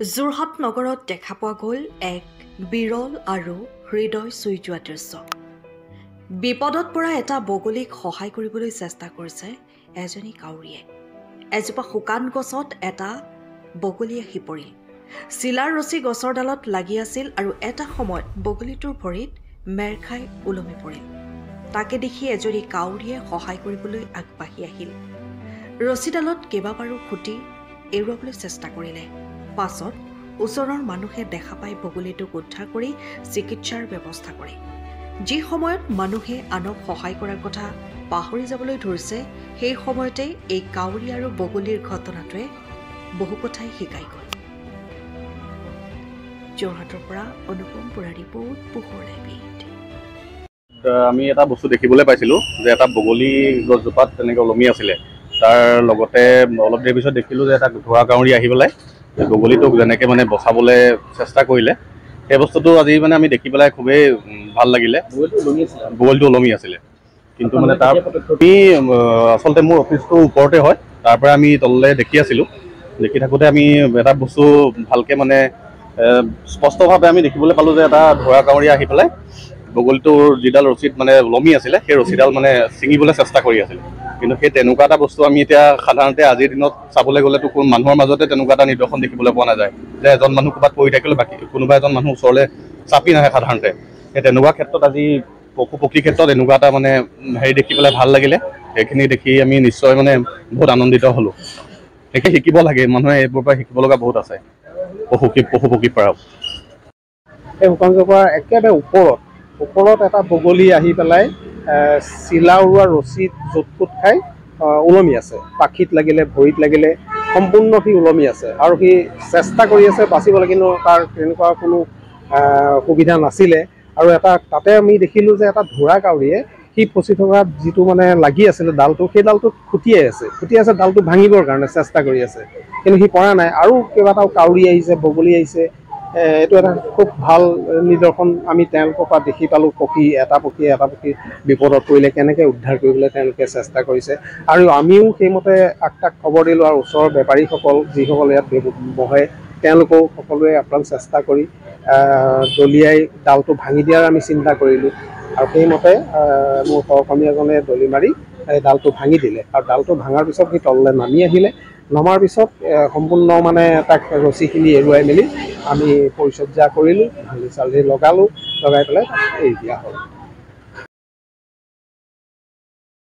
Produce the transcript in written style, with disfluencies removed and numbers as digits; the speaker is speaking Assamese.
যোৰহাট নগৰত দেখা পোৱা গ'ল এক বিৰল আৰু হৃদয় চুই যোৱা দৃশ্য। বিপদত পৰা এটা বগলীক সহায় কৰিবলৈ চেষ্টা কৰিছে এজনী কাউৰীয়ে। এজোপা শুকান গছত এটা বগলী আহি পৰিল। চিলাৰ ৰছী গছৰ ডালত লাগি আছিল আৰু এটা সময়ত বগলীটোৰ ভৰিত মেৰ খাই ওলমি পৰিল। তাকে দেখি এজনী কাউৰীয়ে সহায় কৰিবলৈ আগবাঢ়ি আহিল। ৰছীডালত কেইবাবাৰো খুটি এৰুৱাবলৈ চেষ্টা কৰিলে। পাছত ওচৰৰ মানুহে দেখা পাই বগলীটোক উদ্ধাৰ কৰি চিকিৎসাৰ ব্যৱস্থা কৰে। যি সময়ত মানুহে আনক সহায় কৰাৰ কথা পাহৰি যাবলৈ ধৰিছে, সেই সময়তে এই কাউৰী আৰু বগলীৰ ঘটনাটোৱে বহু কথাই শিকাই গ'ল। যোৰহাটৰ পৰা অনুপম বৰাৰ ৰিপৰ্ট, পোহৰ লাইভ। আমি এটা বস্তু দেখিবলৈ পাইছিলোঁ যে এটা বগলী গছজোপাত তেনেকৈ ওলমি আছিলে। তাৰ লগতে অলপ দেৰি পিছত দেখিলোঁ যে এটা ধোঁৱা কাউৰী আহি পেলাই বগলীটোক যেনেকৈ বচাবলৈ চেষ্টা কৰিলে, সেই বস্তুটো আজি আমি দেখি পেলাই খুবেই ভাল লাগিলে। বগলীটো ওলমি আছিলে, কিন্তু তাৰ আমি আচলতে মোৰ অফিচটো ওপৰতে হয়, তাৰ পৰা আমি তললৈ দেখি আছিলোঁ। দেখি থাকোঁতে আমি এটা বস্তু ভালকৈ স্পষ্টভাৱে আমি দেখিবলৈ পালোঁ যে এটা ধোঁৱা কাউৰী আহি পেলাই বগলীটোৰ যিডাল ৰছীত ওলমি আছিলে, সেই ৰছীডাল ছিঙিবলৈ চেষ্টা কৰি আছিলে। কিন্তু সেই তেনেকুৱা এটা বস্তু আমি এতিয়া সাধাৰণতে আজিৰ দিনত চাবলৈ গ'লেতো কোনো মানুহৰ মাজতে তেনেকুৱা এটা নিদৰ্শন দেখিবলৈ পোৱা নাযায় যে এজন মানুহ ক'ৰবাত পৰি থাকিলে বাকী কোনোবা এজন মানুহ ওচৰলৈ চাপি নাহে সাধাৰণতে। সেই তেনেকুৱা ক্ষেত্ৰত আজি পশু পক্ষীৰ ক্ষেত্ৰত এনেকুৱা এটা দেখি পেলাই ভাল লাগিলে। সেইখিনি দেখি আমি নিশ্চয় বহুত আনন্দিত হ'লোঁ। একে শিকিব লাগে, মানুহে এইবোৰৰ পৰা শিকিব লগা বহুত আছে পশু পক্ষীৰ পৰাও। এই শুকান গছৰ একেবাৰে ওপৰত এটা বগলী আহি পেলাই চিলা উৰোৱা ৰছীত য'ত ত'ত খাই ওলমি আছে। পাখিত লাগিলে, ভৰিত লাগিলে, সম্পূৰ্ণ সি ওলমি আছে আৰু সি চেষ্টা কৰি আছে বাচিবলৈ, কিন্তু তাৰ তেনেকুৱা কোনো সুবিধা নাছিলে। আৰু তাতে আমি দেখিলোঁ যে এটা ধোঁৰা কাউৰীয়ে সি ফচি থকা যিটো লাগি আছিলে ডালটো, সেই ডালটোত খুটিয়াই আছে ডালটো ভাঙিবৰ কাৰণে চেষ্টা কৰি আছে, কিন্তু সি পৰা নাই। আৰু কেইবাটাও কাউৰী আহিছে, বগলী আহিছে। এইটো এটা খুব ভাল নিদৰ্শন আমি তেওঁলোকৰ পৰা দেখি পালোঁ। এটা পক্ষী বিপদত পৰিলে কেনেকৈ উদ্ধাৰ কৰিবলৈ তেওঁলোকে চেষ্টা কৰিছে, আৰু আমিও সেইমতে তাক খবৰ দিলোঁ। আৰু ওচৰৰ বেপাৰীসকল যিসকল ইয়াত বহে, তেওঁলোকেও সকলোৱে আপ্ৰাণ চেষ্টা কৰি দলিয়াই ডালটো ভাঙি দিয়াৰ আমি চিন্তা কৰিলোঁ। আৰু সেইমতে মোৰ সহকৰ্মী এজনে দলি মাৰি ডালটো ভাঙি দিলে। আৰু ডালটো ভাঙাৰ পিছত সি তললৈ নামি আহিলে। নমাৰ পিছত সম্পূৰ্ণ তাক ৰছীখিনি এৰুৱাই মেলি আমি পৰিচৰ্যা কৰিলোঁ, হালধি চালধি লগাই পেলাই তাক এৰি দিয়া হ'ল।